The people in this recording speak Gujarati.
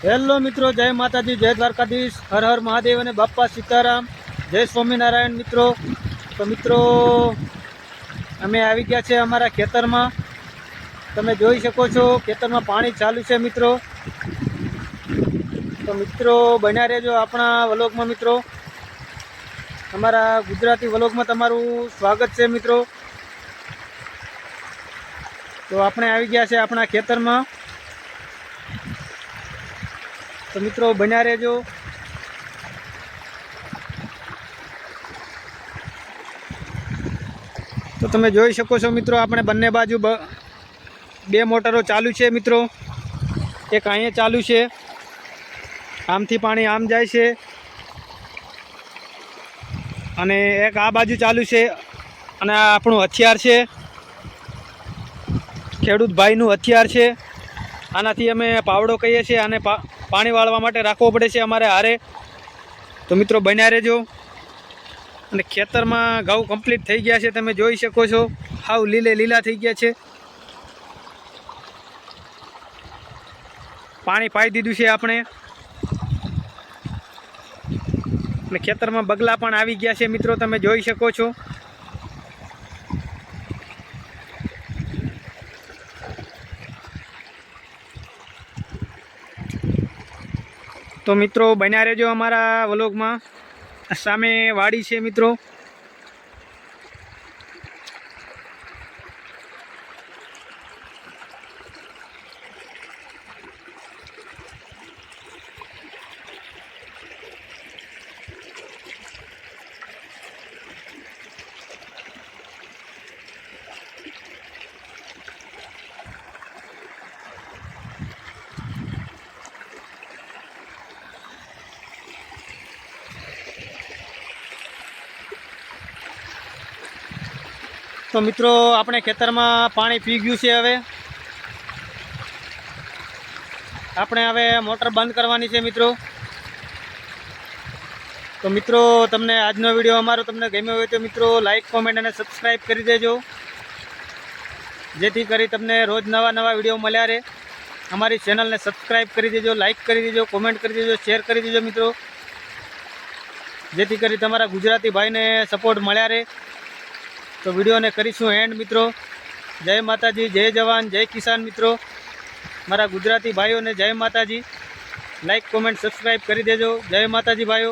હેલો મિત્રો, જય માતાજી, જય દ્વારકાધીશ, હર હર મહાદેવ અને બાપા સીતારામ, જય સ્વામિનારાયણ મિત્રો. તો મિત્રો અમે આવી ગયા છે અમારા ખેતરમાં. તમે જોઈ શકો છો ખેતરમાં પાણી ચાલુ છે મિત્રો. તો મિત્રો બન્યા રહેજો આપણા વ્લોગમાં મિત્રો. અમારા ગુજરાતી વ્લોગમાં તમારું સ્વાગત છે મિત્રો. તો આપણે આવી ગયા છે આપણા ખેતરમાં. તો મિત્રો બન્યા રહેજો. તો તમે જોઈ શકો છો મિત્રો, આપણે બંને બાજુ બે મોટરો ચાલુ છે મિત્રો. એક અહીંયા ચાલુ છે, આમથી પાણી આમ જાય છે, અને એક આ બાજુ ચાલુ છે. અને આ આપણું હથિયાર છે, ખેડૂત ભાઈનું હથિયાર છે. આનાથી અમે પાવડો કહીએ છીએ, આને પાણી વાળવા માટે રાખવો પડે છે અમારે હારે. તો મિત્રો બન્યા રહેજો. અને ખેતરમાં ઘઉં કમ્પ્લીટ થઈ ગયા છે, તમે જોઈ શકો છો. હાવ લીલા થઈ ગયા છે. પાણી પાઈ દીધું છે આપણે. અને ખેતરમાં બગલા પણ આવી ગયા છે મિત્રો, તમે જોઈ શકો છો. તો મિત્રો બન્યા રહેજો અમારા વ્લોગમાં. સામે વાડી છે મિત્રો. તો મિત્રો આપણે ખેતરમાં પાણી પી ગયું છે. હવે આપણે મોટર બંધ કરવાની છે મિત્રો. તો મિત્રો તમને આજનો વિડીયો અમારો તમને ગમ્યો હોય તો મિત્રો લાઈક, કોમેન્ટ અને સબસ્ક્રાઈબ કરી દેજો, જેથી કરી તમને રોજ નવા વિડીયો મળ્યા રહે. અમારી ચેનલને સબસ્ક્રાઈબ કરી દેજો, લાઈક કરી દેજો, કોમેન્ટ કરી દેજો, શેર કરી દેજો મિત્રો, જેથી કરી તમારા ગુજરાતી ભાઈને સપોર્ટ મળ્યા રહે. તો વિડીયોને કરીશું એન્ડ મિત્રો. જય માતાજી, જય જવાન, જય કિસાન મિત્રો. મારા ગુજરાતી ભાઈઓને જય માતાજી. લાઈક, કોમેન્ટ, સબસ્ક્રાઈબ કરી દેજો. જય માતાજી ભાઈઓ.